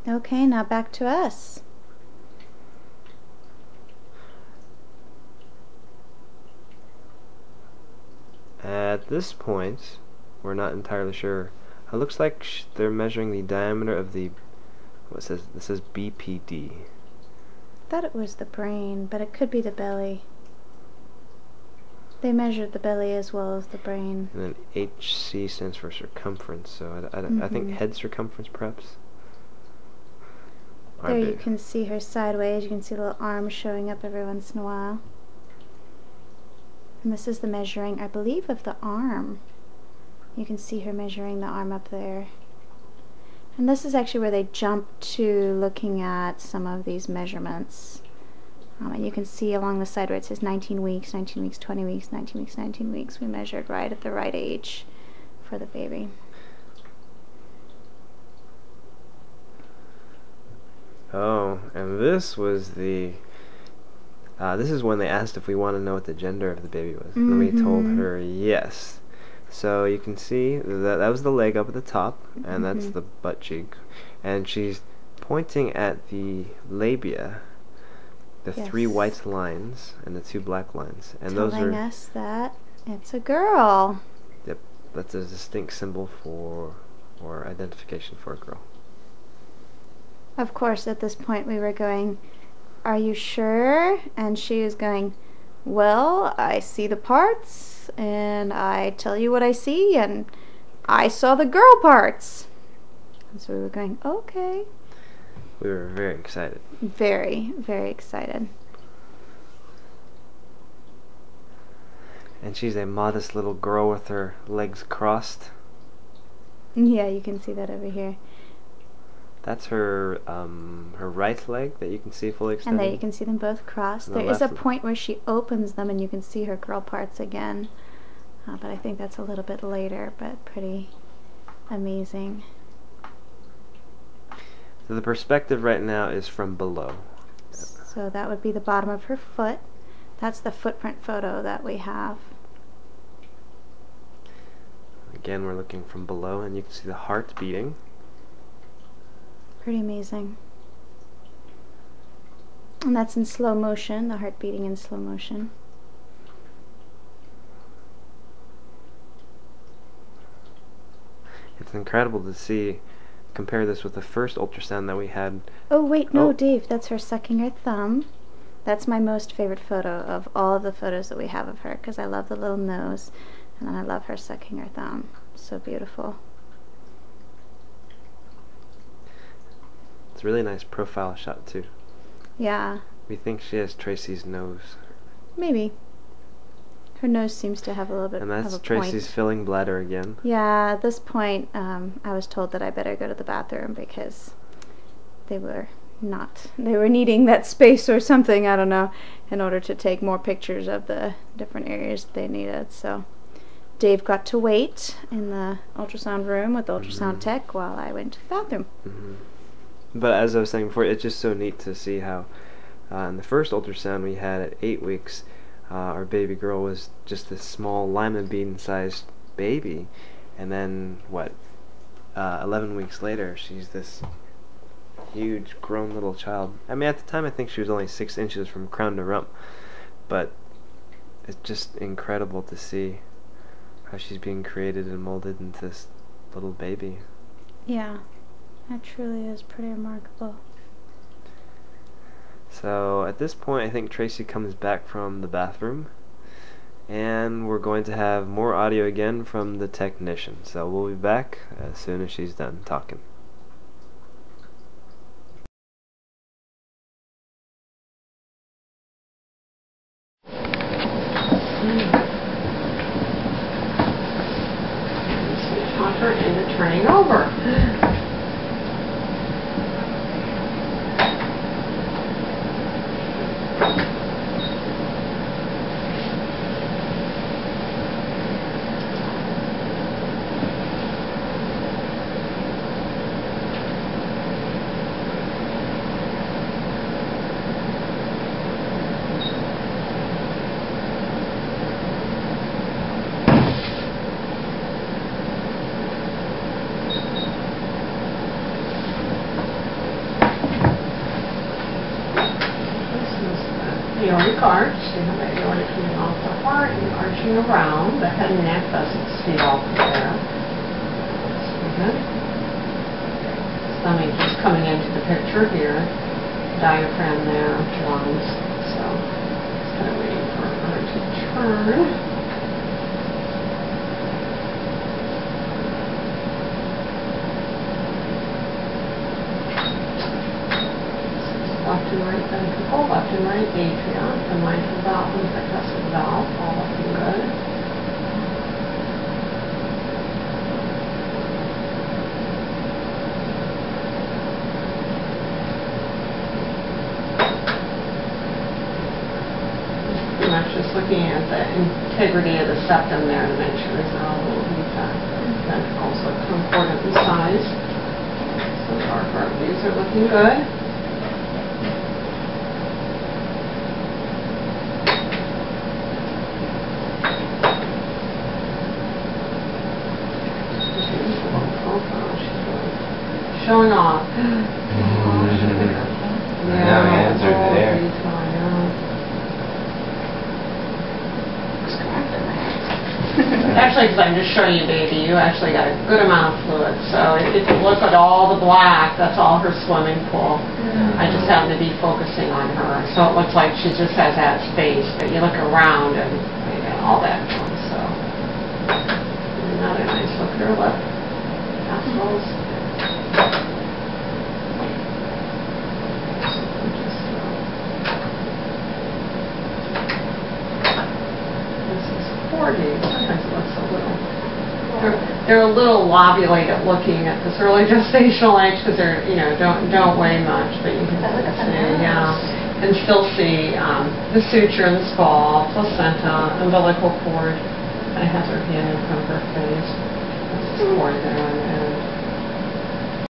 Okay, now back to us. At this point, we're not entirely sure. It looks like they're measuring the diameter of the, this says BPD. I thought it was the brain, but it could be the belly. They measured the belly as well as the brain. And then HC stands for circumference, so I think head circumference perhaps. There you can see her sideways. You can see a little arm showing up every once in a while. And this is the measuring, I believe, of the arm. You can see her measuring the arm up there. And this is actually where they jump to looking at some of these measurements. And you can see along the side where it says 19 weeks, 19 weeks, 20 weeks, 19 weeks, 19 weeks. We measured right at the right age for the baby. Oh, and this was the, this is when they asked if we want to know what the gender of the baby was. And we told her yes. So you can see that was the leg up at the top, and that's the butt cheek. And she's pointing at the labia, the 3 white lines and the 2 black lines. And those are telling us that it's a girl. Yep, that's a distinct symbol for, or identification for a girl. Of course, at this point we were going, "Are you sure?" And she was going, "Well, I see the parts, and I tell you what I see, and I saw the girl parts." And so we were going, okay. We were very excited. Very, very excited. And she's a modest little girl with her legs crossed. Yeah, you can see that over here. That's her her right leg that you can see fully extended. And there you can see them both crossed. There is a point where she opens them and you can see her girl parts again. But I think that's a little bit later, but pretty amazing. So the perspective right now is from below. So that would be the bottom of her foot. That's the footprint photo that we have. Again, we're looking from below, and you can see the heart beating. Pretty amazing. And that's in slow motion, the heart beating in slow motion. It's incredible to see, compare this with the first ultrasound that we had. Oh wait, no, Dave, that's her sucking her thumb. That's my most favorite photo of all the photos that we have of her, because I love the little nose, and then I love her sucking her thumb. So beautiful. It's a really nice profile shot too. Yeah. We think she has Tracy's nose. Maybe. Her nose seems to have a little bit of a point. And that's Tracy's filling bladder again. Yeah, at this point, I was told that I better go to the bathroom because they were needing that space or something, I don't know, in order to take more pictures of the different areas that they needed. So Dave got to wait in the ultrasound room with the ultrasound tech while I went to the bathroom. But as I was saying before, it's just so neat to see how in the first ultrasound we had at 8 weeks, our baby girl was just this small lima bean sized baby, and then 11 weeks later she's this huge grown little child. I mean, at the time I think she was only 6 inches from crown to rump, but it's just incredible to see how she's being created and molded into this little baby. Yeah, that truly is pretty remarkable. So at this point I think Tracy comes back from the bathroom, and we're going to have more audio again from the technician. So we'll be back as soon as she's done talking. Comfort in the turning over. and arching around. The head and neck doesn't speed off there. Good. Stomach is coming into the picture here. Diaphragm there, lungs. So just kind of waiting for her to turn. Left and right ventricle, left and right atria, the mitral valve and tricuspid valve, all looking good. Pretty much just looking at the integrity of the septum there to make sure there's not a little defect. Ventricles look concordant in size. So our heart beats are looking good. Showing off. Yeah, we answered it there. Actually, because I'm just showing you, baby, you actually got a good amount of fluid. So if you look at all the black, that's all her swimming pool. I just happen to be focusing on her. So it looks like she just has that space, but you look around and you got all that going. So another nice look at her lip. Nostrils. Sometimes it looks a little, they're a little lobulated looking at this early gestational age because they're, don't weigh much, but you can see, and still see the suture in the skull, placenta, umbilical cord. Kind of has her hand in front of her face. That's the cord there, and